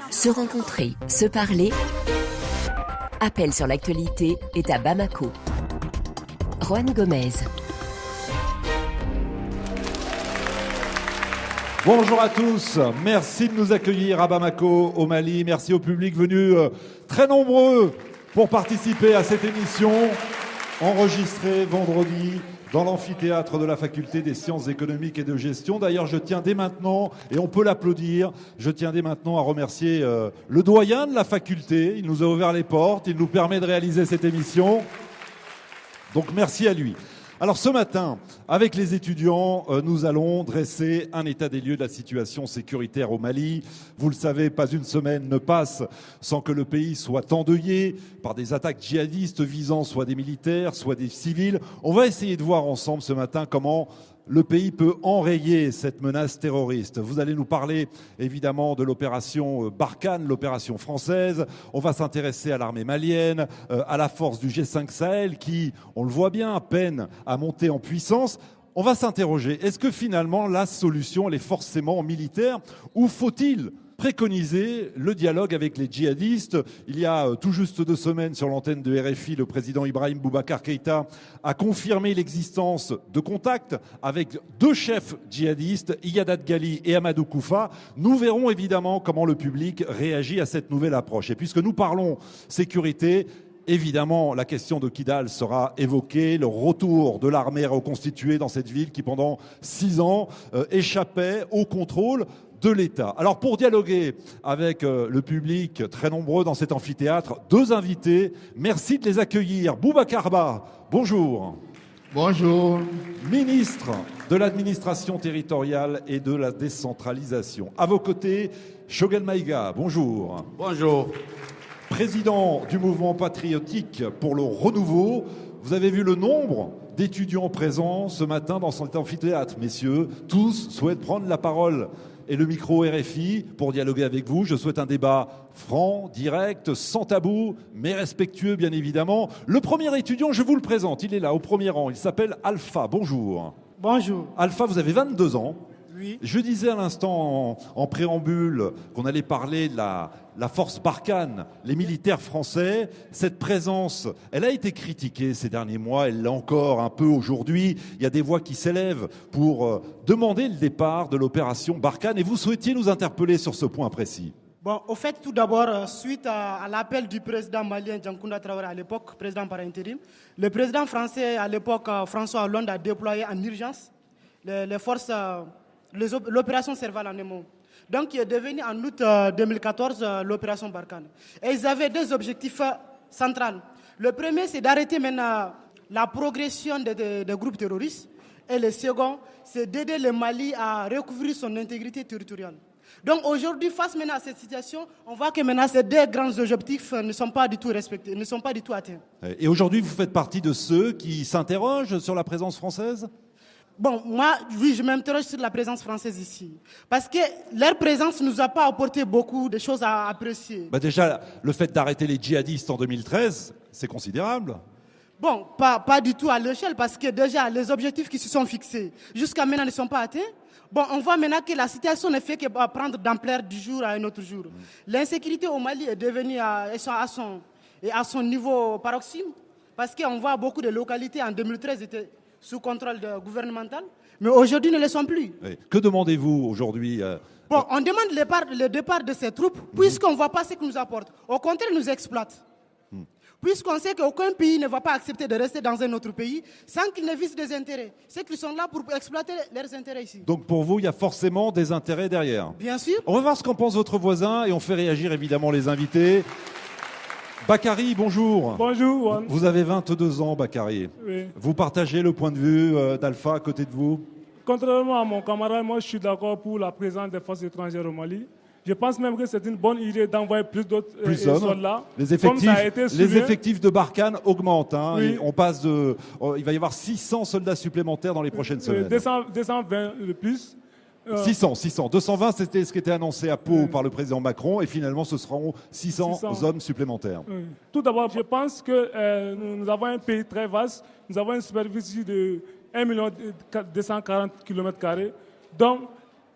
Se rencontrer, se parler. Appel sur l'actualité est à Bamako. Juan Gomez. Bonjour à tous, merci de nous accueillir à Bamako, au Mali. Merci au public venu très nombreux pour participer à cette émission enregistrée vendredi dans l'amphithéâtre de la Faculté des sciences économiques et de gestion. D'ailleurs, je tiens dès maintenant, et on peut l'applaudir, je tiens dès maintenant à remercier le doyen de la faculté. Il nous a ouvert les portes, il nous permet de réaliser cette émission. Donc merci à lui. Alors ce matin, avec les étudiants, nous allons dresser un état des lieux de la situation sécuritaire au Mali. Vous le savez, pas une semaine ne passe sans que le pays soit endeuillé par des attaques djihadistes visant soit des militaires, soit des civils. On va essayer de voir ensemble ce matin comment le pays peut enrayer cette menace terroriste. Vous allez nous parler évidemment de l'opération Barkhane, l'opération française. On va s'intéresser à l'armée malienne, à la force du G5 Sahel qui, on le voit bien, peine à monter en puissance. On va s'interroger, est-ce que finalement la solution elle est forcément militaire ou faut-il préconiser le dialogue avec les djihadistes? Il y a tout juste 2 semaines sur l'antenne de RFI, le président Ibrahim Boubacar Keïta a confirmé l'existence de contacts avec 2 chefs djihadistes, Iyad Ghali et Amadou Koufa. Nous verrons évidemment comment le public réagit à cette nouvelle approche. Et puisque nous parlons sécurité, évidemment, la question de Kidal sera évoquée, le retour de l'armée reconstituée dans cette ville qui, pendant 6 ans, échappait au contrôle de l'État. Alors pour dialoguer avec le public très nombreux dans cet amphithéâtre, 2 invités, merci de les accueillir. Boubacar Ba, bonjour. Bonjour. Ministre de l'administration territoriale et de la décentralisation. À vos côtés, Choguel Maïga, bonjour. Bonjour. Président du mouvement patriotique pour le renouveau. Vous avez vu le nombre d'étudiants présents ce matin dans cet amphithéâtre. Messieurs, tous souhaitent prendre la parole et le micro RFI pour dialoguer avec vous. Je souhaite un débat franc, direct, sans tabou, mais respectueux bien évidemment. Le premier étudiant, je vous le présente, il est là au premier rang, il s'appelle Alpha. Bonjour. Bonjour. Alpha, vous avez 22 ans. Oui. Je disais à l'instant en préambule qu'on allait parler de la force Barkhane, les militaires français. Cette présence, elle a été critiquée ces derniers mois, elle l'est encore un peu aujourd'hui. Il y a des voix qui s'élèvent pour demander le départ de l'opération Barkhane et vous souhaitiez nous interpeller sur ce point précis. Bon, au fait, tout d'abord, suite à l'appel du président malien Djankounda Traoré à l'époque, président par intérim, le président français à l'époque, François Hollande, a déployé en urgence les forces... l'opération Serval en émo. Donc, qui est devenue en août 2014 l'opération Barkhane. Et ils avaient 2 objectifs centraux. Le premier, c'est d'arrêter maintenant la progression des groupes terroristes. Et le second, c'est d'aider le Mali à recouvrir son intégrité territoriale. Donc aujourd'hui, face maintenant à cette situation, on voit que maintenant ces 2 grands objectifs ne sont pas du tout respectés, ne sont pas du tout atteints. Et aujourd'hui, vous faites partie de ceux qui s'interrogent sur la présence française ? Bon, moi, oui, je m'interroge sur la présence française ici. Parce que leur présence ne nous a pas apporté beaucoup de choses à apprécier. Déjà, le fait d'arrêter les djihadistes en 2013, c'est considérable. Bon, pas du tout à l'échelle, parce que déjà, les objectifs qui se sont fixés jusqu'à maintenant ne sont pas atteints. Bon, on voit maintenant que la situation ne fait que prendre d'ampleur du jour à un autre jour. L'insécurité au Mali est devenue à son niveau paroxysme, parce qu'on voit beaucoup de localités en 2013 étaient sous contrôle gouvernemental, mais aujourd'hui ne le sont plus. Oui. Que demandez-vous aujourd'hui Bon, on demande le départ de ces troupes, puisqu'on ne voit pas ce qu'ils nous apportent. Au contraire, ils nous exploitent. Puisqu'on sait qu'aucun pays ne va pas accepter de rester dans un autre pays sans qu'ils ne visent des intérêts. C'est qu'ils sont là pour exploiter leurs intérêts ici. Donc pour vous, il y a forcément des intérêts derrière. Bien sûr. On va voir ce qu'en pense votre voisin et on fait réagir évidemment les invités. Bakary, bonjour. Bonjour. Vous avez 22 ans, Bakary. Oui. Vous partagez le point de vue d'Alpha à côté de vous? Contrairement à mon camarade, moi je suis d'accord pour la présence des forces étrangères au Mali. Je pense même que c'est une bonne idée d'envoyer plus d'autres soldats. Les effectifs de Barkhane augmentent. Hein. Oui. On passe il va y avoir 600 soldats supplémentaires dans les prochaines semaines. 220 de plus. 600. 220, c'était ce qui était annoncé à Pau par le président Macron. Et finalement, ce seront 600 hommes supplémentaires. Tout d'abord, je pense que nous avons un pays très vaste. Nous avons une superficie de 1 240 km². Donc,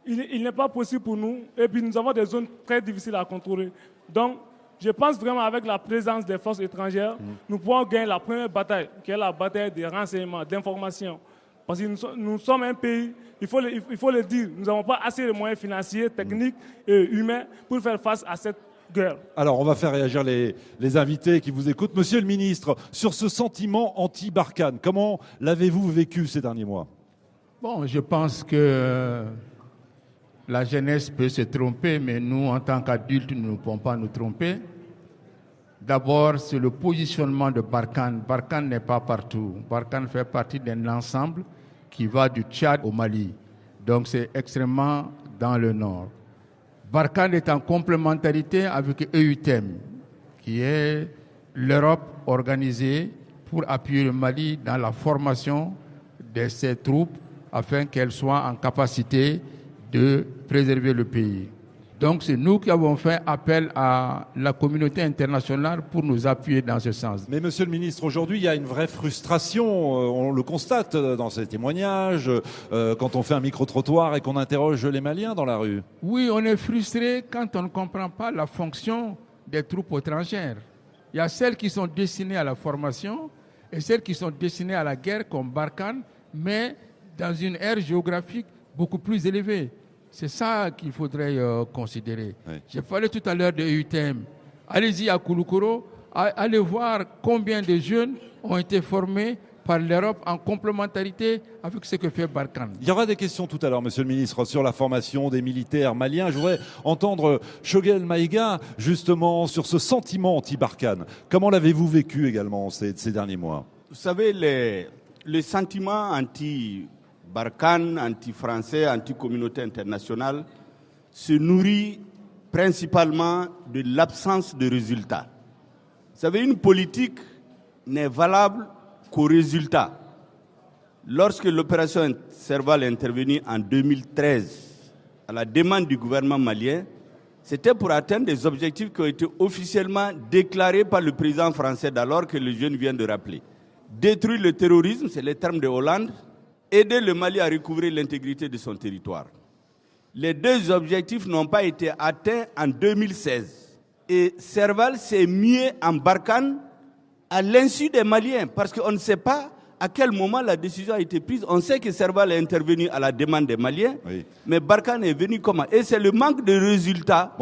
il n'est pas possible pour nous. Et puis nous avons des zones très difficiles à contrôler. Donc, je pense vraiment avec la présence des forces étrangères, nous pouvons gagner la première bataille, qui est la bataille des renseignements, d'information. Parce que nous sommes un pays, il faut le dire, nous n'avons pas assez de moyens financiers, techniques et humains pour faire face à cette guerre. Alors, on va faire réagir les invités qui vous écoutent. Monsieur le ministre, sur ce sentiment anti-Barkhane, comment l'avez-vous vécu ces derniers mois? Bon, je pense que la jeunesse peut se tromper, mais nous, en tant qu'adultes, nous ne pouvons pas nous tromper. D'abord, c'est le positionnement de Barkhane. Barkhane n'est pas partout. Barkhane fait partie d'un ensemble qui va du Tchad au Mali. Donc, c'est extrêmement dans le nord. Barkhane est en complémentarité avec EUTEM, qui est l'Europe organisée pour appuyer le Mali dans la formation de ses troupes afin qu'elles soient en capacité de préserver le pays. Donc c'est nous qui avons fait appel à la communauté internationale pour nous appuyer dans ce sens. Mais monsieur le ministre, aujourd'hui il y a une vraie frustration, on le constate dans ces témoignages, quand on fait un micro-trottoir et qu'on interroge les Maliens dans la rue. Oui, on est frustré quand on ne comprend pas la fonction des troupes étrangères. Il y a celles qui sont destinées à la formation et celles qui sont destinées à la guerre comme Barkhane, mais dans une aire géographique beaucoup plus élevée. C'est ça qu'il faudrait considérer. Oui. J'ai parlé tout à l'heure de UTM. Allez-y à Kouloukoro, allez voir combien de jeunes ont été formés par l'Europe en complémentarité avec ce que fait Barkhane. Il y aura des questions tout à l'heure, monsieur le ministre, sur la formation des militaires maliens. Je voudrais entendre Choguel Maïga, justement, sur ce sentiment anti-Barkhane. Comment l'avez-vous vécu également ces derniers mois? Vous savez, les sentiments anti-Barkhane, anti-français, anti-communauté internationale se nourrit principalement de l'absence de résultats. Vous savez, une politique n'est valable qu'au résultat. Lorsque l'opération Serval est intervenue en 2013, à la demande du gouvernement malien, c'était pour atteindre des objectifs qui ont été officiellement déclarés par le président français d'alors que le jeune vient de rappeler. Détruire le terrorisme, c'est les termes de Hollande, aider le Mali à recouvrer l'intégrité de son territoire. Les deux objectifs n'ont pas été atteints en 2016. Et Serval s'est mis en Barkhane à l'insu des Maliens, parce qu'on ne sait pas à quel moment la décision a été prise. On sait que Serval est intervenu à la demande des Maliens, oui. Mais Barkhane est venu comment? Et c'est le manque de résultats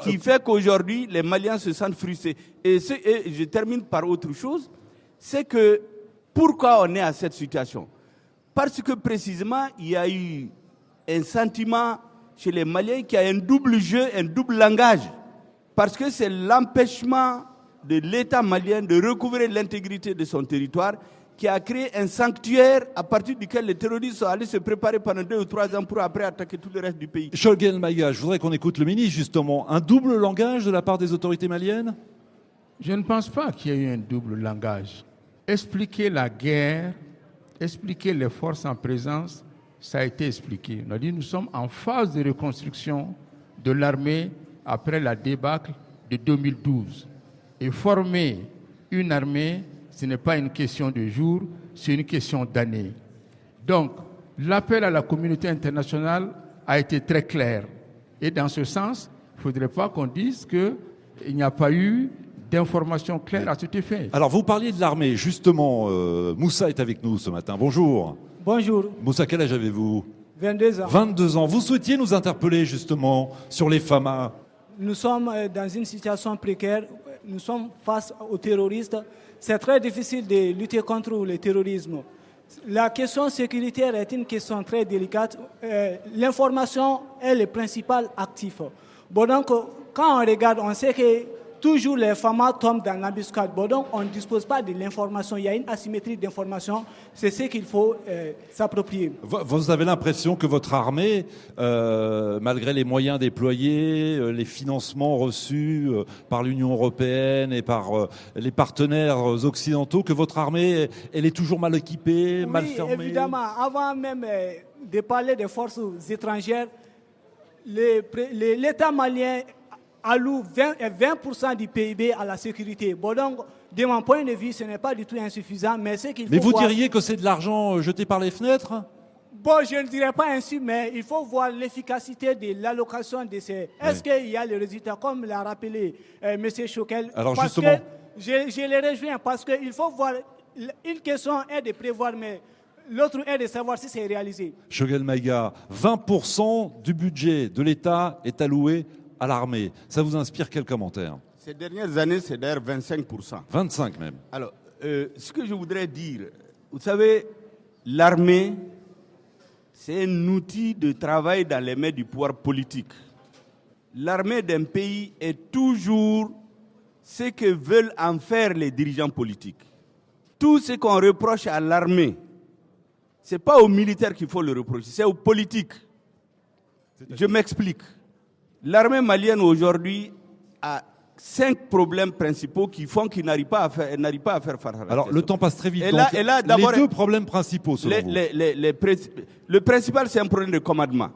qui fait qu'aujourd'hui, les Maliens se sentent frustrés. Et je termine par autre chose, c'est que pourquoi on est à cette situation? Parce que précisément, il y a eu un sentiment chez les Maliens qui a un double jeu, un double langage. Parce que c'est l'empêchement de l'État malien de recouvrer l'intégrité de son territoire qui a créé un sanctuaire à partir duquel les terroristes sont allés se préparer pendant 2 ou 3 ans pour après attaquer tout le reste du pays. Choguel Maïga, je voudrais qu'on écoute le ministre justement. Un double langage de la part des autorités maliennes? Je ne pense pas qu'il y ait eu un double langage. Expliquer la guerre, expliquer les forces en présence, ça a été expliqué. On a dit nous sommes en phase de reconstruction de l'armée après la débâcle de 2012. Et former une armée, ce n'est pas une question de jours, c'est une question d'années. Donc, l'appel à la communauté internationale a été très clair. Et dans ce sens, il ne faudrait pas qu'on dise qu'il n'y a pas eu d'informations claires à cet effet. Alors, vous parliez de l'armée, justement. Moussa est avec nous ce matin. Bonjour. Bonjour. Moussa, quel âge avez-vous? 22 ans. 22 ans. Vous souhaitiez nous interpeller, justement, sur les FAMA. Nous sommes dans une situation précaire. Nous sommes face aux terroristes. C'est très difficile de lutter contre le terrorisme. La question sécuritaire est une question très délicate. L'information est le principal actif. Bon, donc, quand on regarde, on sait que toujours les FAMA tombent dans l'embuscade. Bon, donc, on ne dispose pas de l'information. Il y a une asymétrie d'information. C'est ce qu'il faut s'approprier. Vous avez l'impression que votre armée, malgré les moyens déployés, les financements reçus par l'Union européenne et par les partenaires occidentaux, que votre armée, elle est toujours mal équipée, oui, mal fermée? Évidemment. Avant même de parler des forces étrangères, l'État malien alloue 20% du PIB à la sécurité. Bon, donc, de mon point de vue, ce n'est pas du tout insuffisant, mais c'est qu'il faut. Mais vous diriez que c'est de l'argent jeté par les fenêtres? Bon, je ne dirais pas ainsi, mais il faut voir l'efficacité de l'allocation de ces... Est-ce qu'il y a le résultat, comme l'a rappelé M. Choquel? Alors parce justement... que je les rejoins, parce qu'il faut voir... Une question est de prévoir, mais l'autre est de savoir si c'est réalisé. Choguel Maïga, 20% du budget de l'État est alloué à l'armée. Ça vous inspire quel commentaire? Ces dernières années, c'est d'ailleurs 25%. 25 même. Alors, ce que je voudrais dire, vous savez, l'armée, c'est un outil de travail dans les mains du pouvoir politique. L'armée d'un pays est toujours ce que veulent en faire les dirigeants politiques. Tout ce qu'on reproche à l'armée, ce n'est pas aux militaires qu'il faut le reprocher, c'est aux politiques. Je m'explique. L'armée malienne aujourd'hui a 5 problèmes principaux qui font qu'il n'arrive pas à faire face à la Alors, le temps passe très vite. Et là, les 2 problèmes principaux, selon vous. Le principal, c'est un problème de commandement.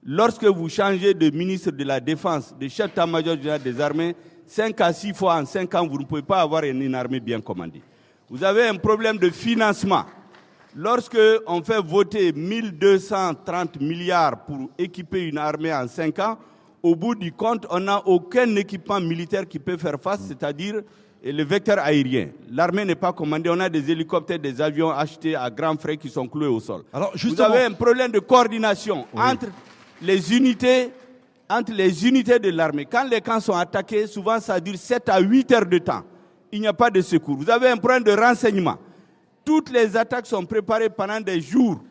Lorsque vous changez de ministre de la Défense, de chef d'état-major général des armées, 5 à 6 fois en 5 ans, vous ne pouvez pas avoir une armée bien commandée. Vous avez un problème de financement. Lorsque on fait voter 1230 milliards pour équiper une armée en 5 ans, au bout du compte, on n'a aucun équipement militaire qui peut faire face, c'est-à-dire le vecteur aérien. L'armée n'est pas commandée, on a des hélicoptères, des avions achetés à grands frais qui sont cloués au sol. Alors, justement... Vous avez un problème de coordination entre les unités de l'armée. Quand les camps sont attaqués, souvent ça dure 7 à 8 heures de temps. Il n'y a pas de secours. Vous avez un problème de renseignement. Toutes les attaques sont préparées pendant des jours.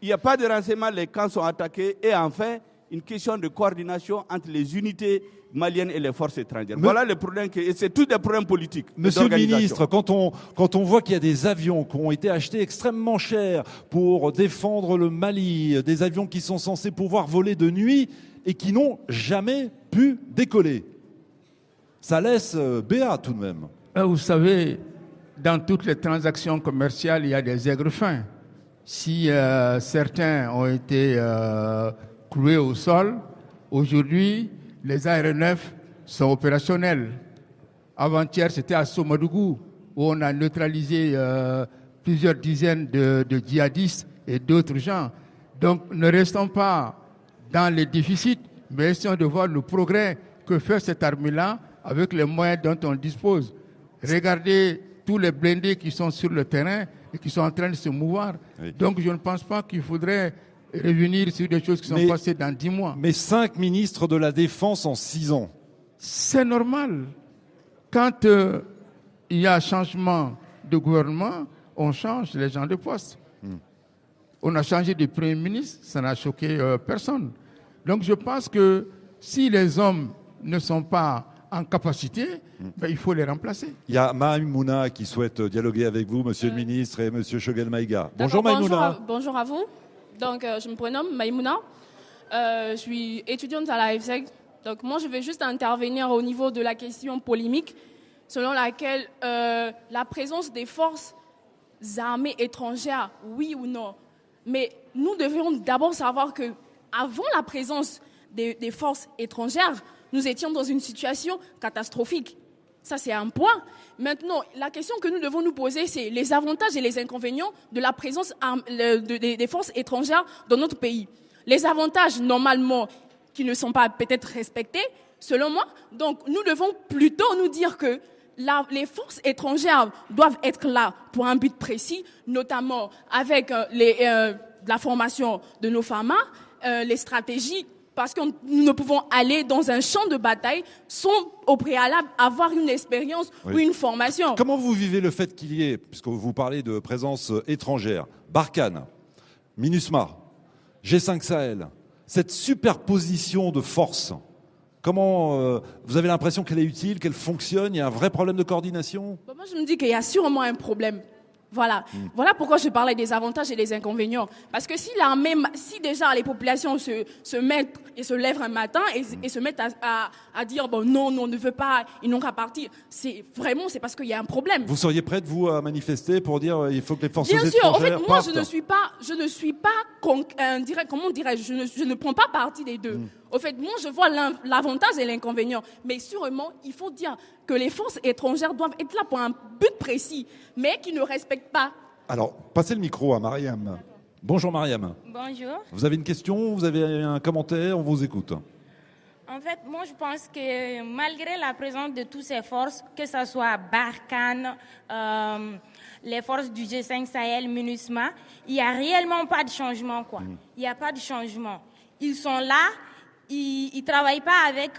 Il n'y a pas de renseignement, les camps sont attaqués. Et enfin, une question de coordination entre les unités maliennes et les forces étrangères. Voilà le problème, et c'est tous des problèmes politiques. Monsieur le ministre, quand on voit qu'il y a des avions qui ont été achetés extrêmement chers pour défendre le Mali, des avions qui sont censés pouvoir voler de nuit et qui n'ont jamais pu décoller, ça laisse béat tout de même. Vous savez, dans toutes les transactions commerciales, il y a des aigres fins. Si certains ont été cloués au sol, aujourd'hui, les aéronefs sont opérationnels. Avant-hier, c'était à Somadougou, où on a neutralisé plusieurs dizaines de djihadistes et d'autres gens. Donc, ne restons pas dans les déficits, mais essayons de voir le progrès que fait cette armée-là avec les moyens dont on dispose. Regardez tous les blindés qui sont sur le terrain et qui sont en train de se mouvoir. Oui. Donc je ne pense pas qu'il faudrait revenir sur des choses qui sont passées dans 10 mois. Mais 5 ministres de la Défense en 6 ans. C'est normal. Quand il y a changement de gouvernement, on change les gens de poste. On a changé de Premier ministre, ça n'a choqué personne. Donc je pense que si les hommes ne sont pas en capacité, il faut les remplacer. Il y a Maïmouna qui souhaite dialoguer avec vous, monsieur le ministre, et monsieur Choguel Maïga. Bonjour Maïmouna. Bonjour à vous. Donc, je me prénomme Maïmouna. Je suis étudiante à la FSEG. Donc, moi, je vais juste intervenir au niveau de la question polémique, selon laquelle la présence des forces armées étrangères, oui ou non. Mais nous devons d'abord savoir que, avant la présence des forces étrangères, nous étions dans une situation catastrophique. Ça, c'est un point. Maintenant, la question que nous devons nous poser, c'est les avantages et les inconvénients de la présence des forces étrangères dans notre pays. Les avantages, normalement, qui ne sont pas peut-être respectés, selon moi. Donc, nous devons plutôt nous dire que les forces étrangères doivent être là pour un but précis, notamment avec la formation de nos FAMA, les stratégies, parce que nous ne pouvons aller dans un champ de bataille sans, au préalable, avoir une expérience ou une formation. Comment vous vivez le fait qu'il y ait, puisque vous parlez de présence étrangère, Barkhane, MINUSMA, G5 Sahel, cette superposition de forces, comment vous avez l'impression qu'elle est utile, qu'elle fonctionne? Il y a un vrai problème de coordination? Moi, je me dis qu'il y a sûrement un problème. Voilà. Voilà pourquoi je parlais des avantages et des inconvénients. Parce que si déjà les populations se mettent et se lèvent un matin et se mettent à dire bon non, on ne veut pas, ils n'ont qu'à partir, c'est parce qu'il y a un problème. Vous seriez prête, vous, à manifester pour dire il faut que les forces étrangères partent? Bien sûr. En fait, moi, je ne suis pas comment dirais-je, je ne prends pas parti des deux. Au fait, moi, je vois l'avantage et l'inconvénient. Mais sûrement, il faut dire que les forces étrangères doivent être là pour un but précis, mais qui ne respectent pas. Alors, passez le micro à Mariam. Bonjour Mariam. Bonjour. Vous avez une question, vous avez un commentaire, on vous écoute. En fait, moi je pense que malgré la présence de toutes ces forces, que ce soit Barkhane, les forces du G5 Sahel, MINUSMA, il n'y a réellement pas de changement, quoi. Il n'y a pas de changement. Ils sont là, ils ne travaillent pas avec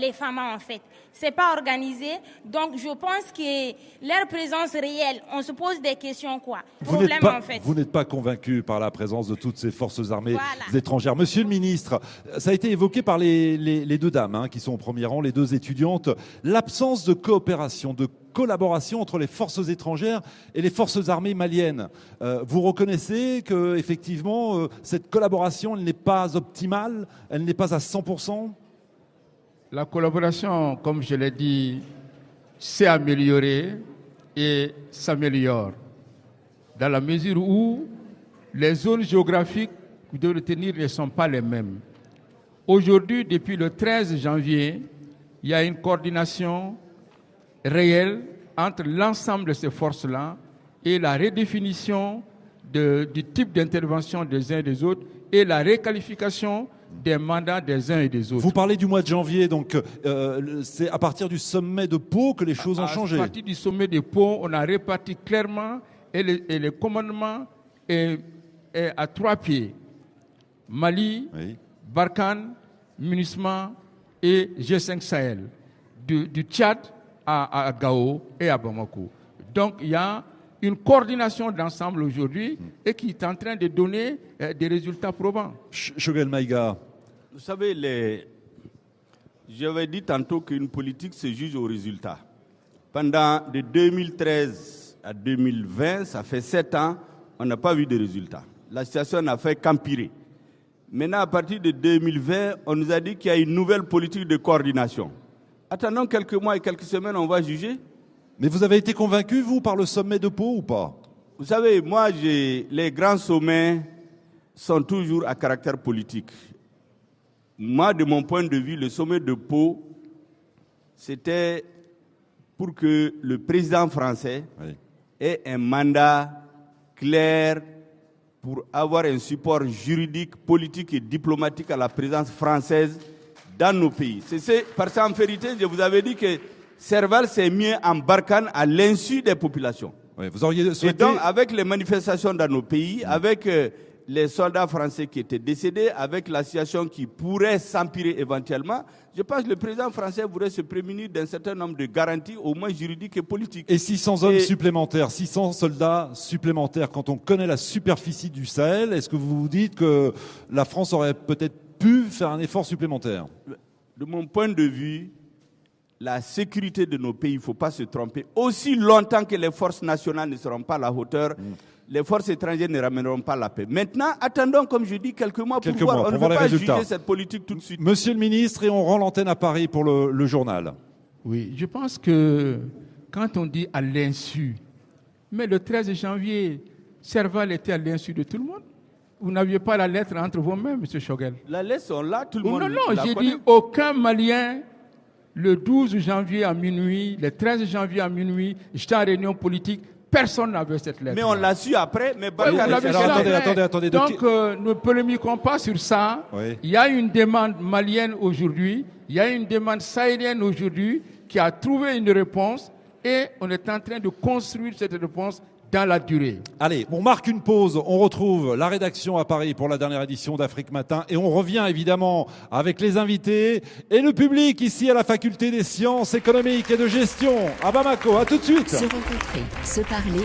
les femmes, en fait. C'est pas organisé. Donc, je pense que leur présence réelle, on se pose des questions, quoi. En fait. Vous n'êtes pas convaincu par la présence de toutes ces forces armées étrangères. Monsieur le ministre, ça a été évoqué par les deux dames qui sont au premier rang, les deux étudiantes, l'absence de coopération, de collaboration entre les forces étrangères et les forces armées maliennes. Vous reconnaissez que effectivement cette collaboration elle n'est pas optimale, elle n'est pas à 100%? La collaboration, comme je l'ai dit, s'est améliorée et s'améliore dans la mesure où les zones géographiques de retenir ne sont pas les mêmes. Aujourd'hui, depuis le 13 janvier, il y a une coordination réelle entre l'ensemble de ces forces-là et la redéfinition du type d'intervention des uns et des autres et la réqualification des mandats des uns et des autres. Vous parlez du mois de janvier, donc c'est à partir du sommet de Pau que les choses ont changé. À partir du sommet de Pau, on a réparti clairement et les commandements à 3 pieds. Mali, Barkhane, MINUSMA et G5 Sahel. Du Tchad à Gao et à Bamako. Donc il y a une coordination d'ensemble aujourd'hui et qui est en train de donner des résultats probants. Choguel Maïga. Vous savez, j'avais dit tantôt qu'une politique se juge au résultat. Pendant de 2013 à 2020, ça fait 7 ans, on n'a pas vu de résultats. La situation n'a fait qu'empirer. Maintenant, à partir de 2020, on nous a dit qu'il y a une nouvelle politique de coordination. Attendons quelques mois et quelques semaines, on va juger. Mais vous avez été convaincu, vous, par le sommet de Pau ou pas? Vous savez, moi, les grands sommets sont toujours à caractère politique. Moi, de mon point de vue, le sommet de Pau, c'était pour que le président français ait un mandat clair pour avoir un support juridique, politique et diplomatique à la présence française dans nos pays. Parce qu'en vérité, je vous avais dit que Serval s'est mis en Barkhane à l'insu des populations. Oui, vous auriez souhaité... Et donc, avec les manifestations dans nos pays, avec les soldats français qui étaient décédés, avec la situation qui pourrait s'empirer éventuellement, je pense que le président français voudrait se prémunir d'un certain nombre de garanties, au moins juridiques et politiques. Et 600 hommes supplémentaires, 600 soldats supplémentaires, quand on connaît la superficie du Sahel, est-ce que vous vous dites que la France aurait peut-être pu faire un effort supplémentaire? De mon point de vue, la sécurité de nos pays, il ne faut pas se tromper. Aussi longtemps que les forces nationales ne seront pas à la hauteur, les forces étrangères ne ramèneront pas la paix. Maintenant, attendons, comme je dis, quelques mois pour voir. On ne peut pas juger cette politique tout de suite. Monsieur le ministre, et on rend l'antenne à Paris pour le journal. Oui, je pense que quand on dit à l'insu, mais le 13 janvier, Serval était à l'insu de tout le monde. Vous n'aviez pas la lettre entre vos mains, M. Choguel. La lettre sont là, tout le monde. Non, j'ai dit aucun Malien. Le 12 janvier à minuit, le 13 janvier à minuit, j'étais en réunion politique, personne n'avait cette lettre. Mais on l'a su après. Mais attendez. Donc, ne polémiquons pas sur ça. Oui. Il y a une demande malienne aujourd'hui, il y a une demande sahélienne aujourd'hui qui a trouvé une réponse et on est en train de construire cette réponse dans la durée. Allez, on marque une pause, on retrouve la rédaction à Paris pour la dernière édition d'Afrique Matin et on revient évidemment avec les invités et le public ici à la Faculté des Sciences économiques et de gestion à Bamako. À tout de suite. Se rencontrer, se parler.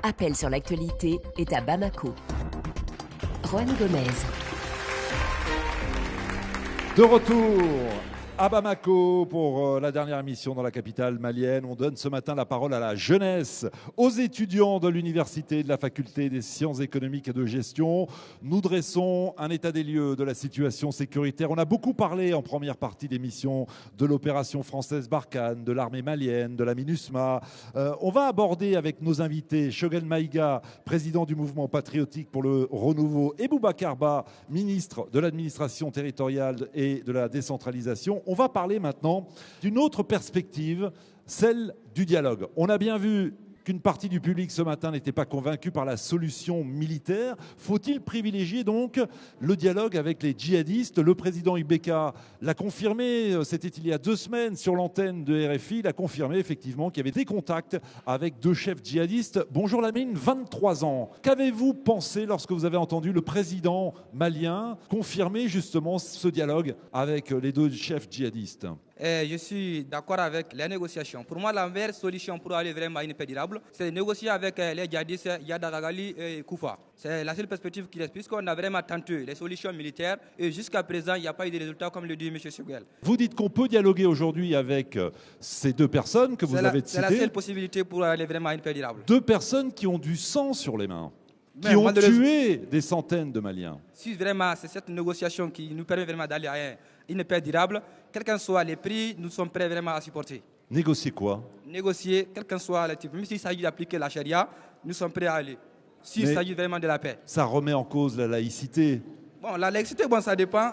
Appel sur l'actualité est à Bamako. Juan Gomez. De retour à Bamako pour la dernière émission dans la capitale malienne. On donne ce matin la parole à la jeunesse, aux étudiants de l'université de la faculté des sciences économiques et de gestion. Nous dressons un état des lieux de la situation sécuritaire. On a beaucoup parlé en première partie d'émission de l'opération française Barkhane, de l'armée malienne, de la MINUSMA. On va aborder avec nos invités Choguel Maïga, président du mouvement patriotique pour le renouveau, et Boubacar Ba, ministre de l'administration territoriale et de la décentralisation. On va parler maintenant d'une autre perspective, celle du dialogue. On a bien vu qu'une partie du public ce matin n'était pas convaincue par la solution militaire. Faut-il privilégier donc le dialogue avec les djihadistes? Le président Ibeka l'a confirmé, c'était il y a 2 semaines sur l'antenne de RFI, il a confirmé effectivement qu'il y avait des contacts avec 2 chefs djihadistes. Bonjour Lamine, 23 ans. Qu'avez-vous pensé lorsque vous avez entendu le président malien confirmer justement ce dialogue avec les 2 chefs djihadistes? Je suis d'accord avec les négociations. Pour moi, la meilleure solution pour aller vraiment à une paix durable, c'est de négocier avec les djihadistes Yadagagali et Koufa. C'est la seule perspective qui reste, puisqu'on a vraiment tenté les solutions militaires et jusqu'à présent, il n'y a pas eu de résultats comme le dit M. Choguel. Vous dites qu'on peut dialoguer aujourd'hui avec ces 2 personnes que vous avez citées. C'est la seule possibilité pour aller vraiment à une paix durable. 2 personnes qui ont du sang sur les mains, qui ont tué des centaines de Maliens. Si vraiment c'est cette négociation qui nous permet vraiment d'aller à une paix durable, quel qu'en soit les prix, nous sommes prêts vraiment à supporter. Négocier quoi? Négocier, quel qu'en soit le type. Même s'il s'agit d'appliquer la charia, nous sommes prêts à aller. S'il s'agit vraiment de la paix. Ça remet en cause la laïcité. Bon, la laïcité, bon, ça dépend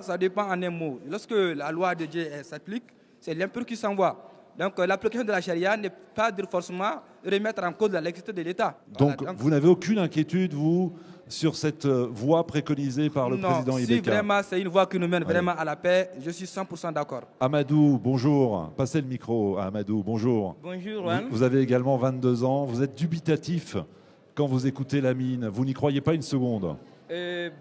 en un mot. Lorsque la loi de Dieu s'applique, c'est l'impur qui s'envoie. Donc l'application de la charia n'est pas dire forcément remettre en cause la laïcité de l'État. Donc vous n'avez aucune inquiétude, vous, sur cette voie préconisée par le président Ibeka? Si vraiment c'est une voie qui nous mène vraiment à la paix, je suis 100% d'accord. Amadou, bonjour. Passez le micro à Amadou, bonjour. Bonjour, Juan. Vous avez également 22 ans. Vous êtes dubitatif quand vous écoutez Lamine. Vous n'y croyez pas une seconde?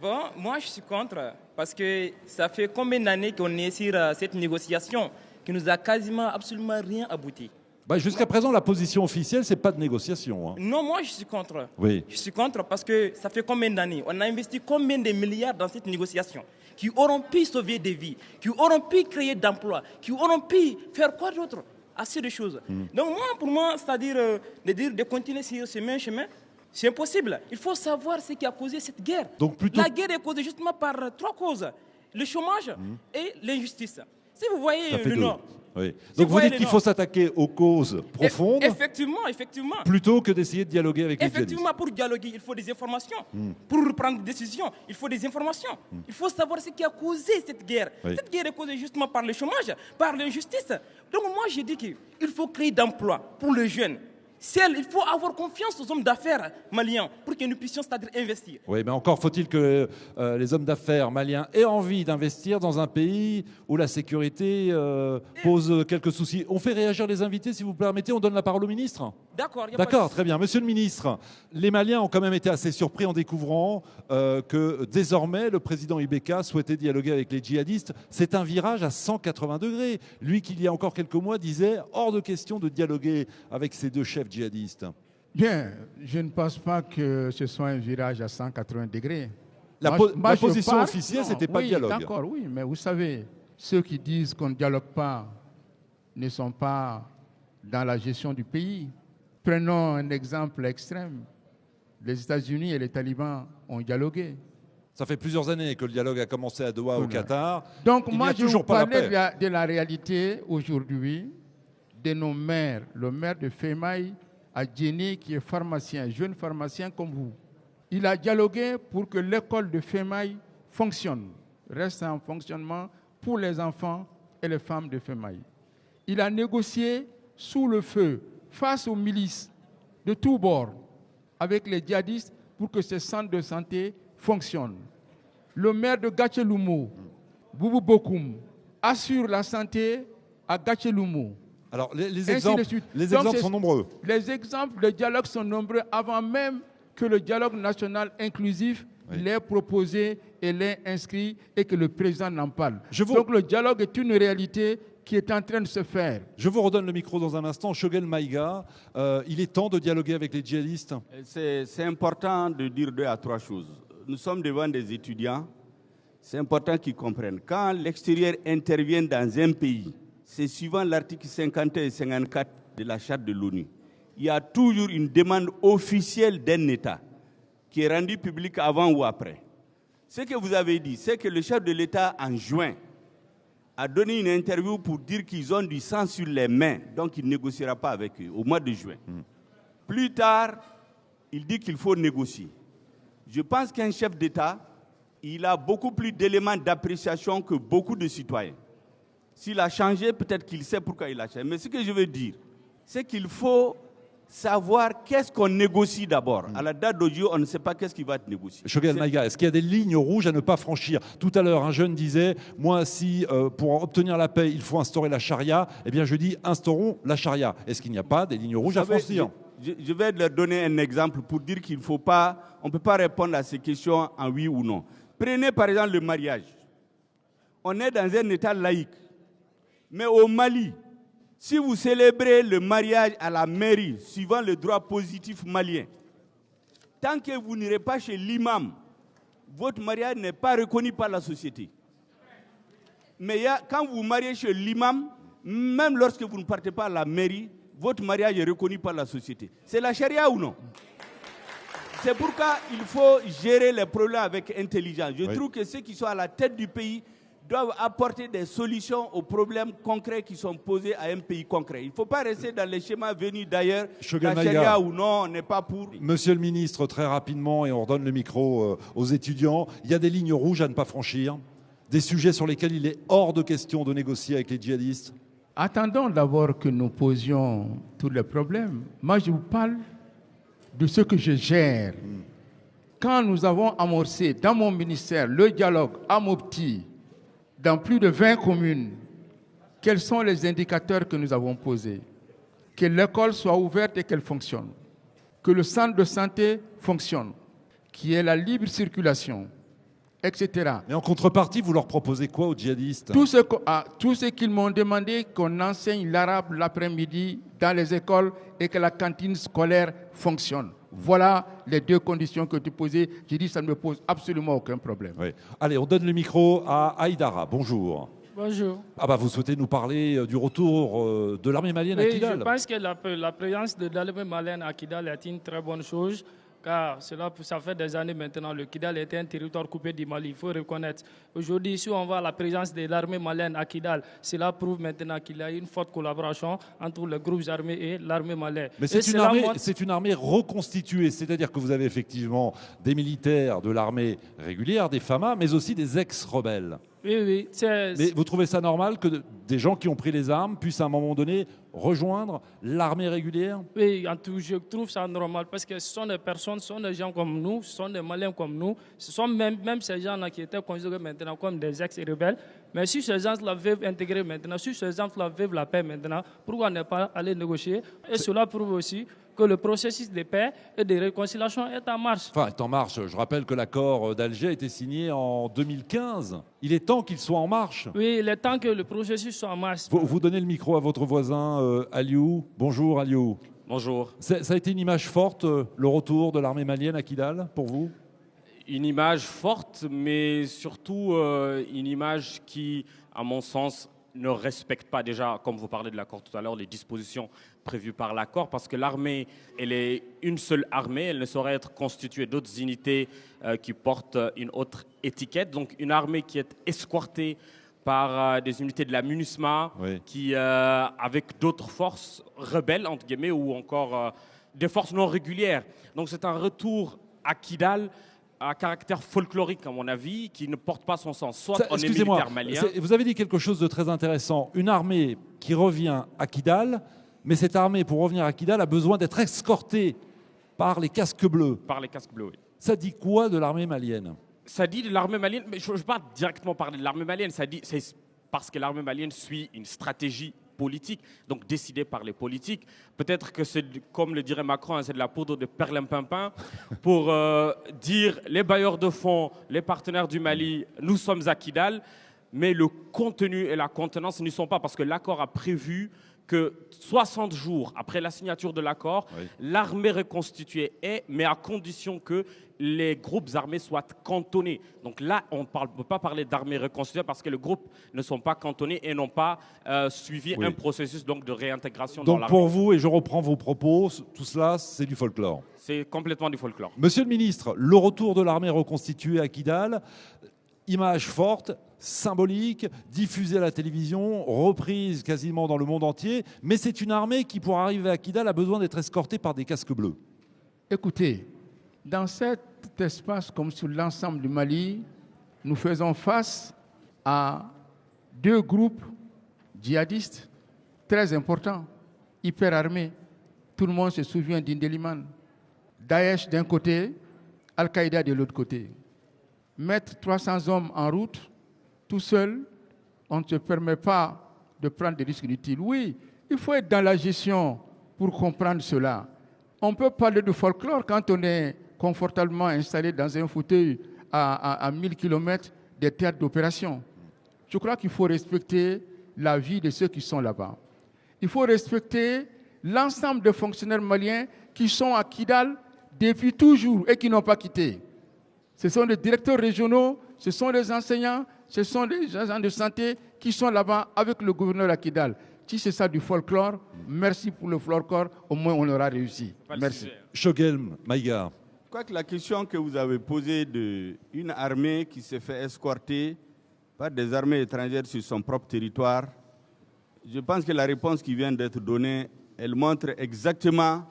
Bon, moi je suis contre, parce que ça fait combien d'années qu'on est sur cette négociation qui nous a quasiment absolument rien abouti. Jusqu'à présent, la position officielle, c'est pas de négociation. Hein. Non, moi je suis contre. Oui. Je suis contre parce que ça fait combien d'années? On a investi combien de milliards dans cette négociation qui auront pu sauver des vies, qui auront pu créer d'emplois, qui auront pu faire quoi d'autre? Assez de choses. Donc pour moi, c'est-à-dire de continuer sur ce même chemin, c'est impossible. Il faut savoir ce qui a causé cette guerre. Donc plutôt... La guerre est causée justement par 3 causes. Le chômage et l'injustice. Si vous voyez le Nord... Oui. Donc vous dites qu'il faut s'attaquer aux causes profondes, effectivement. plutôt que d'essayer de dialoguer avec les djihadistes. Effectivement, pour dialoguer, il faut des informations. Pour prendre des décisions, il faut des informations. Il faut savoir ce qui a causé cette guerre. Oui. Cette guerre est causée justement par le chômage, par l'injustice. Donc moi, j'ai dit qu'il faut créer d'emplois pour les jeunes. Il faut avoir confiance aux hommes d'affaires maliens pour que nous puissions, c'est-à-dire investir. Oui, mais encore faut-il que les hommes d'affaires maliens aient envie d'investir dans un pays où la sécurité pose quelques soucis. On fait réagir les invités, si vous permettez. On donne la parole au ministre. D'accord, très bien. Monsieur le ministre, les Maliens ont quand même été assez surpris en découvrant que désormais le président Ibeka souhaitait dialoguer avec les djihadistes. C'est un virage à 180 degrés. Lui qui, il y a encore quelques mois, disait hors de question de dialoguer avec ces 2 chefs djihadistes. Bien, je ne pense pas que ce soit un virage à 180 degrés. La position officielle, ce n'était pas le dialogue. D'accord, oui, mais vous savez, ceux qui disent qu'on ne dialogue pas ne sont pas dans la gestion du pays. Prenons un exemple extrême. Les États-Unis et les talibans ont dialogué. Ça fait plusieurs années que le dialogue a commencé à Doha, au Qatar. Donc moi, je vous parlais de la réalité aujourd'hui de nos maires. Le maire de Femaï à Djéné, qui est pharmacien, jeune pharmacien comme vous. Il a dialogué pour que l'école de Femaï fonctionne, reste en fonctionnement pour les enfants et les femmes de Femaï. Il a négocié sous le feu, face aux milices de tous bords, avec les djihadistes pour que ces centres de santé fonctionnent. Le maire de Gatcheloumo, Boubou Bokoum, assure la santé à Gatcheloumo. Alors, les exemples sont nombreux. Les exemples de dialogue sont nombreux avant même que le dialogue national inclusif l'ait proposé et l'ait inscrit et que le président n'en parle. Donc le dialogue est une réalité qui est en train de se faire. Je vous redonne le micro dans un instant. Choguel Maïga, il est temps de dialoguer avec les djihadistes. C'est important de dire 2 à 3 choses. Nous sommes devant des étudiants. C'est important qu'ils comprennent. Quand l'extérieur intervient dans un pays, c'est suivant l'article 51 et 54 de la Charte de l'ONU. Il y a toujours une demande officielle d'un État qui est rendue publique avant ou après. Ce que vous avez dit, c'est que le chef de l'État, en juin, a donné une interview pour dire qu'ils ont du sang sur les mains, donc il ne négociera pas avec eux, au mois de juin. Plus tard, il dit qu'il faut négocier. Je pense qu'un chef d'État, il a beaucoup plus d'éléments d'appréciation que beaucoup de citoyens. S'il a changé, peut-être qu'il sait pourquoi il a changé. Mais ce que je veux dire, c'est qu'il faut savoir qu'est-ce qu'on négocie d'abord. À la date d'aujourd'hui, on ne sait pas qu'est-ce qui va être négocié. Choguel Maïga, est-ce qu'il y a des lignes rouges à ne pas franchir? Tout à l'heure, un jeune disait, moi, si pour obtenir la paix, il faut instaurer la charia, eh bien je dis, instaurons la charia. Est-ce qu'il n'y a pas des lignes rouges à franchir? Je vais leur donner un exemple pour dire qu'il faut pas, on ne peut pas répondre à ces questions en oui ou non. Prenez par exemple le mariage. On est dans un état laïque. Mais au Mali, si vous célébrez le mariage à la mairie, suivant le droit positif malien, tant que vous n'irez pas chez l'imam, votre mariage n'est pas reconnu par la société. Mais quand vous mariez chez l'imam, même lorsque vous ne partez pas à la mairie, votre mariage est reconnu par la société. C'est la charia ou non? C'est pourquoi il faut gérer les problèmes avec intelligence. Je trouve que ceux qui sont à la tête du pays doivent apporter des solutions aux problèmes concrets qui sont posés à un pays concret. Il ne faut pas rester dans les schémas venus d'ailleurs. La charia ou non, on n'est pas pour. Monsieur le ministre, très rapidement, et on redonne le micro aux étudiants, il y a des lignes rouges à ne pas franchir, des sujets sur lesquels il est hors de question de négocier avec les djihadistes? Attendons d'abord que nous posions tous les problèmes. Moi, je vous parle de ce que je gère. Quand nous avons amorcé dans mon ministère le dialogue à Mopti, dans plus de 20 communes, quels sont les indicateurs que nous avons posés? Que l'école soit ouverte et qu'elle fonctionne, que le centre de santé fonctionne, qu'il y ait la libre circulation, etc. Mais en contrepartie, vous leur proposez quoi aux djihadistes? Tout ce qu'ils m'ont demandé, qu'on enseigne l'arabe l'après-midi dans les écoles et que la cantine scolaire fonctionne. Voilà les deux conditions que tu posais. J'ai dit ça ne me pose absolument aucun problème. Oui. Allez, on donne le micro à Aïdara. Bonjour. Bonjour. Vous souhaitez nous parler du retour de l'armée malienne à Kidal? Je pense que la présence de l'armée malienne à Kidal est une très bonne chose. Car ça fait des années maintenant, le Kidal était un territoire coupé du Mali, il faut reconnaître. Aujourd'hui, si on voit la présence de l'armée malienne à Kidal, cela prouve maintenant qu'il y a une forte collaboration entre les groupes armés et l'armée malienne. Mais c'est une armée reconstituée, c'est-à-dire que vous avez effectivement des militaires de l'armée régulière, des FAMA, mais aussi des ex-rebelles. Oui. Mais vous trouvez ça normal que des gens qui ont pris les armes puissent à un moment donné rejoindre l'armée régulière? Oui, je trouve ça normal parce que ce sont des personnes, ce sont des gens comme nous, ce sont des Maliens comme nous, ce sont même ces gens-là qui étaient considérés maintenant comme des ex-rebelles. Mais si ces gens-là veulent intégrer maintenant, si ces gens-là veulent la paix maintenant, pourquoi ne pas aller négocier? Et cela prouve aussi que le processus de paix et de réconciliation est en marche. Enfin, est en marche. Je rappelle que l'accord d'Alger a été signé en 2015. Il est temps qu'il soit en marche. Oui, il est temps que le processus soit en marche. Vous donnez le micro à votre voisin Aliou. Bonjour Aliou. Bonjour. Ça a été une image forte, le retour de l'armée malienne à Kidal, pour vous? Une image forte, mais surtout une image qui, à mon sens, ne respecte pas déjà, comme vous parlez de l'accord tout à l'heure, les dispositions prévues par l'accord, parce que l'armée, elle est une seule armée, elle ne saurait être constituée d'autres unités qui portent une autre étiquette. Donc une armée qui est escortée par des unités de la MINUSMA, qui, avec d'autres forces rebelles, entre guillemets, ou encore des forces non régulières. Donc c'est un retour à Kidal à caractère folklorique, à mon avis, qui ne porte pas son sens. Soit on est militaire malien. Vous avez dit quelque chose de très intéressant. Une armée qui revient à Kidal, mais cette armée, pour revenir à Kidal, a besoin d'être escortée par les casques bleus. Par les casques bleus, oui. Ça dit quoi de l'armée malienne? Ça dit de l'armée malienne, mais je ne veux pas directement parler de l'armée malienne, c'est parce que l'armée malienne suit une stratégie politique, donc décidée par les politiques. Peut-être que c'est, comme le dirait Macron, c'est de la poudre de perlimpinpin pour dire les bailleurs de fonds, les partenaires du Mali, nous sommes à Kidal, mais le contenu et la contenance n'y sont pas, parce que l'accord a prévu que 60 jours après la signature de l'accord, l'armée reconstituée est, mais à condition que les groupes armés soient cantonnés. Donc là, on ne peut pas parler d'armée reconstituée parce que les groupes ne sont pas cantonnés et n'ont pas suivi un processus donc, de réintégration dans l'armée. Donc pour vous, et je reprends vos propos, tout cela, c'est du folklore. C'est complètement du folklore. Monsieur le ministre, le retour de l'armée reconstituée à Kidal, image forte, symbolique, diffusée à la télévision, reprise quasiment dans le monde entier, mais c'est une armée qui, pour arriver à Kidal, a besoin d'être escortée par des casques bleus. Écoutez, dans cet espace comme sur l'ensemble du Mali, nous faisons face à deux groupes djihadistes très importants, hyper armés, Tout le monde se souvient d'Indeliman. Daesh d'un côté, Al-Qaïda de l'autre côté. Mettre 300 hommes en route, tout seul, on ne se permet pas de prendre des risques inutiles. Oui, il faut être dans la gestion pour comprendre cela. On peut parler de folklore quand on est confortablement installé dans un fauteuil à 1000 km des théâtres d'opération. Je crois qu'il faut respecter la vie de ceux qui sont là-bas. Il faut respecter l'ensemble des fonctionnaires maliens qui sont à Kidal depuis toujours et qui n'ont pas quitté. Ce sont les directeurs régionaux, ce sont les enseignants, ce sont les agents de santé qui sont là-bas avec le gouverneur à Kidal. Si c'est ça du folklore, merci pour le folklore, au moins on aura réussi. Merci. Shogel Maïga. Je crois que la question que vous avez posée d'une armée qui s'est fait escorter par des armées étrangères sur son propre territoire, je pense que la réponse qui vient d'être donnée, elle montre exactement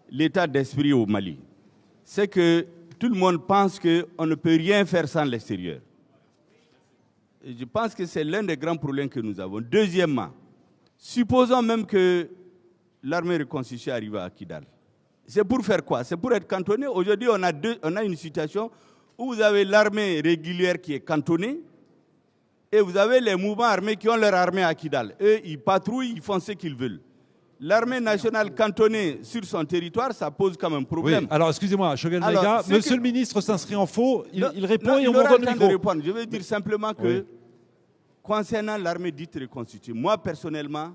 l'état d'esprit au Mali. C'est que tout le monde pense qu'on ne peut rien faire sans l'extérieur. Et je pense que c'est l'un des grands problèmes que nous avons. Deuxièmement, supposons même que l'armée reconstituée arrive à Kidal. C'est pour faire quoi? C'est pour être cantonné. Aujourd'hui, on a une situation où vous avez l'armée régulière qui est cantonnée et vous avez les mouvements armés qui ont leur armée à Kidal. Eux, ils patrouillent, ils font ce qu'ils veulent. L'armée nationale cantonnée sur son territoire, ça pose quand même problème. Oui, alors excusez-moi, Shogel Maïga, monsieur le ministre s'inscrit en faux, il répond et on vous donne donne le micro. Je veux dire simplement que, concernant l'armée dite reconstituée, moi personnellement,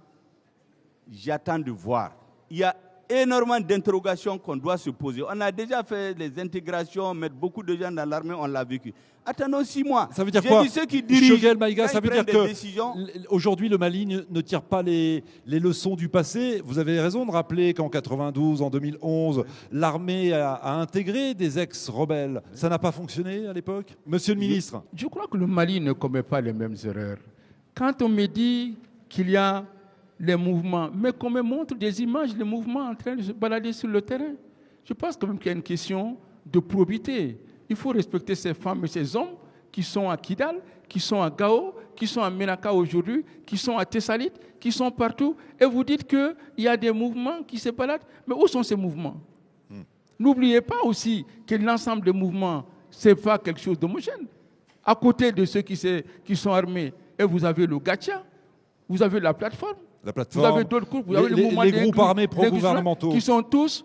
j'attends de voir. Il y a énormément d'interrogations qu'on doit se poser. On a déjà fait les intégrations, mettre beaucoup de gens dans l'armée, on l'a vécu. Attendons 6 mois. Ça veut dire quoi? Ceux qui dirigent, Shogel Maïga, ça veut dire qu'aujourd'hui le Mali ne tire pas les leçons du passé. Vous avez raison de rappeler qu'en 92, en 2011, l'armée a intégré des ex-rebelles. Ça n'a pas fonctionné à l'époque? Monsieur le ministre. Je crois que le Mali ne commet pas les mêmes erreurs. Quand on me dit qu'il y a les mouvements, mais qu'on me montre des images, les mouvements en train de se balader sur le terrain. Je pense quand même qu'il y a une question de probité. Il faut respecter ces femmes et ces hommes qui sont à Kidal, qui sont à Gao, qui sont à Menaka aujourd'hui, qui sont à Tessalit, qui sont partout. Et vous dites qu'il y a des mouvements qui se baladent. Mais où sont ces mouvements? N'oubliez pas aussi que l'ensemble des mouvements, ce n'est pas quelque chose d'homogène. À côté de ceux qui sont armés, et vous avez le Gacha, vous avez la plateforme. Vous avez d'autres groupes, vous avez les groupes armés pro-gouvernementaux qui sont tous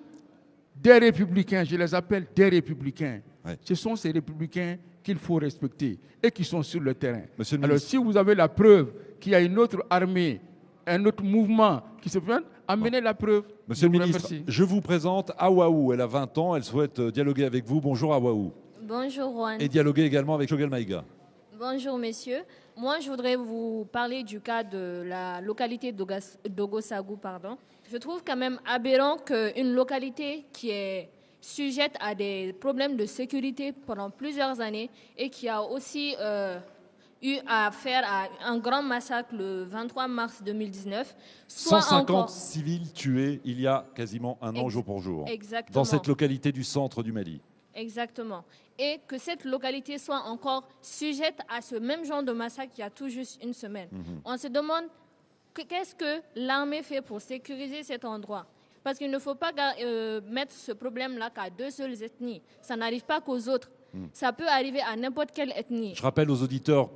des républicains, je les appelle des républicains. Ouais. Ce sont ces républicains qu'il faut respecter et qui sont sur le terrain. Alors si vous avez la preuve qu'il y a une autre armée, un autre mouvement qui se fait, amenez la preuve. Monsieur le ministre, je vous présente Awaou. Elle a 20 ans, elle souhaite dialoguer avec vous. Bonjour Awaou. Bonjour Juan. Et dialoguer également avec Shogel Maïga. Bonjour messieurs. Moi, je voudrais vous parler du cas de la localité d'Ogosagou. Je trouve quand même aberrant qu'une localité qui est sujette à des problèmes de sécurité pendant plusieurs années et qui a aussi eu à faire à un grand massacre le 23 mars 2019. 150 civils tués il y a quasiment un an jour pour jour. Exactement. Dans cette localité du centre du Mali. Exactement. Et que cette localité soit encore sujette à ce même genre de massacre il y a tout juste une semaine. On se demande qu'est-ce que l'armée fait pour sécuriser cet endroit. Parce qu'il ne faut pas mettre ce problème-là qu'à deux seules ethnies. Ça n'arrive pas qu'aux autres. Ça peut arriver à n'importe quelle ethnie. Je rappelle aux auditeurs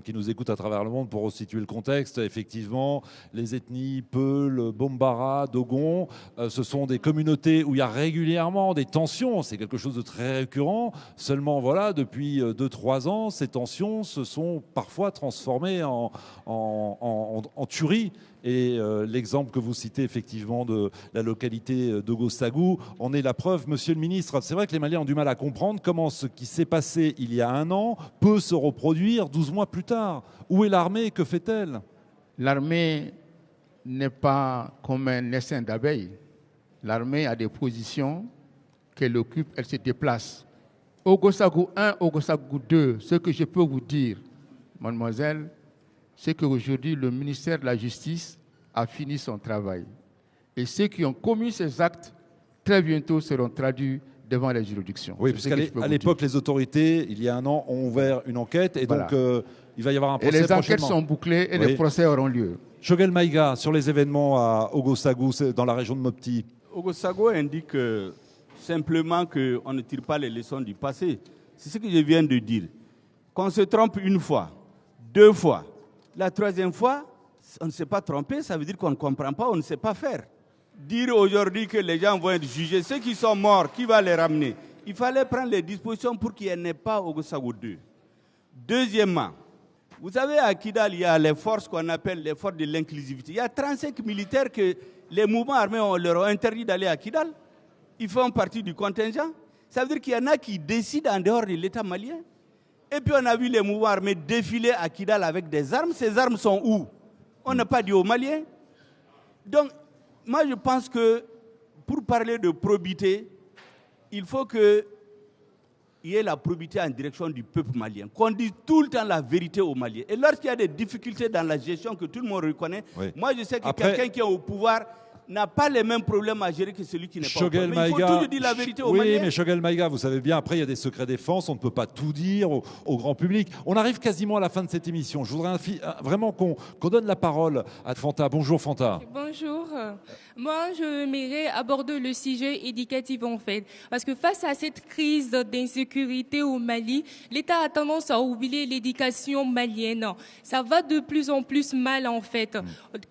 qui nous écoutent à travers le monde pour resituer le contexte. Effectivement, les ethnies Peul, Bombara, Dogon, ce sont des communautés où il y a régulièrement des tensions. C'est quelque chose de très récurrent. Seulement, voilà, depuis 2-3 ans, ces tensions se sont parfois transformées en tueries. Et l'exemple que vous citez effectivement de la localité d'Ogosagou en est la preuve. Monsieur le ministre, c'est vrai que les Maliens ont du mal à comprendre comment ce qui s'est passé il y a un an peut se reproduire 12 mois plus tard. Où est l'armée? Que fait-elle? L'armée n'est pas comme un essaim d'abeilles. L'armée a des positions qu'elle occupe, elle se déplace. Ogosagou 1, Ogosagou 2, ce que je peux vous dire, mademoiselle, c'est qu'aujourd'hui, le ministère de la Justice a fini son travail. Et ceux qui ont commis ces actes, très bientôt, seront traduits devant les juridictions. Oui, parce qu'à l'époque, les autorités, il y a un an, ont ouvert une enquête et donc il va y avoir un procès prochainement. Et les enquêtes sont bouclées et les procès auront lieu. Shogel Maïga, sur les événements à Ogosagou, dans la région de Mopti. Ogosago indique simplement qu'on ne tire pas les leçons du passé. C'est ce que je viens de dire. Qu'on se trompe une fois, 2 fois, la 3e fois, on ne s'est pas trompé, ça veut dire qu'on ne comprend pas, on ne sait pas faire. Dire aujourd'hui que les gens vont être jugés, ceux qui sont morts, qui va les ramener? Il fallait prendre les dispositions pour qu'il n'y en ait pas au Ogosago 2. Deuxièmement, vous savez, à Kidal, il y a les forces qu'on appelle les forces de l'inclusivité. Il y a 35 militaires que les mouvements armés leur ont interdit d'aller à Kidal. Ils font partie du contingent. Ça veut dire qu'il y en a qui décident en dehors de l'État malien. Et puis on a vu les mouvements armés défiler à Kidal avec des armes. Ces armes sont où? On n'a pas dit aux Maliens. Donc, moi je pense que pour parler de probité, il faut qu'il y ait la probité en direction du peuple malien. Qu'on dise tout le temps la vérité aux Maliens. Et lorsqu'il y a des difficultés dans la gestion que tout le monde reconnaît, moi je sais que quelqu'un qui est au pouvoir n'a pas les mêmes problèmes à gérer que celui qui n'est pas au pouvoir. Mais il faut toujours dire la vérité aux Maliens. Oui, mais Choguel Maïga, vous savez bien, après il y a des secrets défense, on ne peut pas tout dire au grand public. On arrive quasiment à la fin de cette émission. Je voudrais vraiment qu'on donne la parole à Fanta. Bonjour Fanta. Bonjour. Moi, je m'aimerais aborder le sujet éducatif en fait. Parce que face à cette crise d'insécurité au Mali, l'État a tendance à oublier l'éducation malienne. Ça va de plus en plus mal en fait.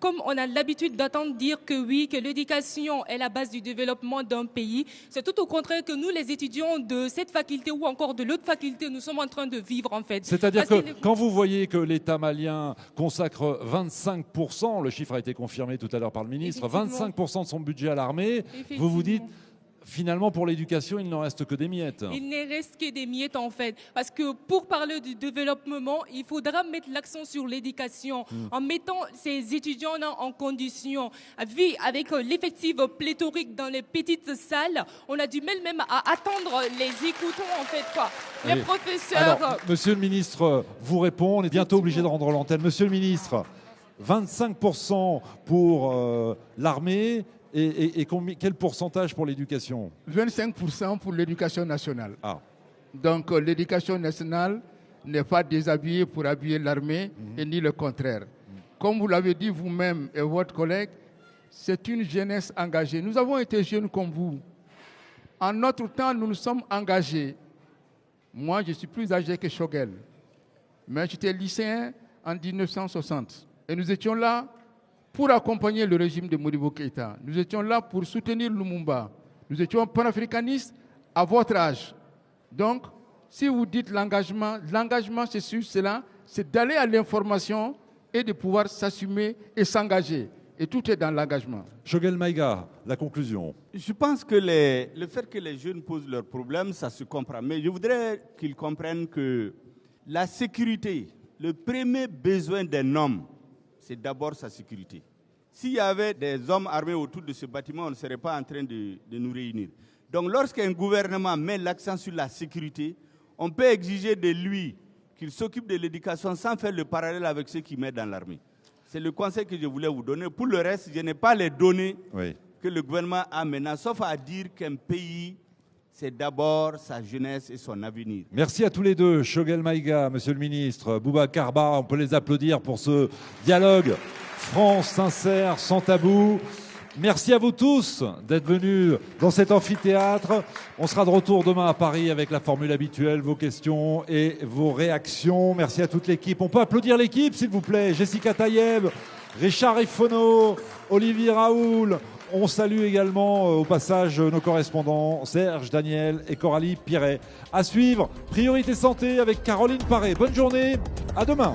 Comme on a l'habitude d'entendre dire que oui, que l'éducation est la base du développement d'un pays, c'est tout au contraire que nous, les étudiants de cette faculté ou encore de l'autre faculté, nous sommes en train de vivre en fait. C'est-à-dire que quand vous voyez que l'État malien consacre 25%, le chiffre a été confirmé tout à l'heure par le ministre, 25% de son budget à l'armée, vous vous dites... Finalement, pour l'éducation, il n'en reste que des miettes. Il ne reste que des miettes, en fait. Parce que pour parler du développement, il faudra mettre l'accent sur l'éducation, en mettant ces étudiants en condition. Vu avec l'effectif pléthorique dans les petites salles, on a du mal même à attendre les écoutants, en fait, quoi. Les professeurs... Alors, monsieur le ministre vous répond. On est bientôt obligé de rendre l'antenne. Monsieur le ministre, 25% pour l'armée... Et quel pourcentage pour l'éducation? 25% pour l'éducation nationale. Donc l'éducation nationale n'est pas déshabillée pour habiller l'armée et ni le contraire. Comme vous l'avez dit vous-même et votre collègue, c'est une jeunesse engagée. Nous avons été jeunes comme vous. En notre temps, nous nous sommes engagés. Moi, je suis plus âgé que Choguel. Mais j'étais lycéen en 1960. Et nous étions là pour accompagner le régime de Modibo Keïta. Nous étions là pour soutenir Lumumba. Nous étions panafricanistes à votre âge. Donc, si vous dites l'engagement, c'est sur cela, c'est d'aller à l'information et de pouvoir s'assumer et s'engager. Et tout est dans l'engagement. Choguel Maïga, la conclusion. Je pense que le fait que les jeunes posent leurs problèmes, ça se comprend. Mais je voudrais qu'ils comprennent que la sécurité, le premier besoin d'un homme, c'est d'abord sa sécurité. S'il y avait des hommes armés autour de ce bâtiment, on ne serait pas en train de nous réunir. Donc lorsqu'un gouvernement met l'accent sur la sécurité, on peut exiger de lui qu'il s'occupe de l'éducation sans faire le parallèle avec ceux qui mettent dans l'armée. C'est le conseil que je voulais vous donner. Pour le reste, je n'ai pas les données que le gouvernement a maintenant, sauf à dire qu'un pays, c'est d'abord sa jeunesse et son avenir. Merci à tous les deux, Choguel Maïga, monsieur le ministre, Boubacar Ba, on peut les applaudir pour ce dialogue franc, sincère, sans tabou. Merci à vous tous d'être venus dans cet amphithéâtre. On sera de retour demain à Paris avec la formule habituelle, vos questions et vos réactions. Merci à toute l'équipe. On peut applaudir l'équipe, s'il vous plaît. Jessica Taïeb, Richard Ifono, Olivier Raoul. On salue également au passage nos correspondants Serge, Daniel et Coralie Piret. À suivre, Priorité Santé avec Caroline Paré. Bonne journée, à demain.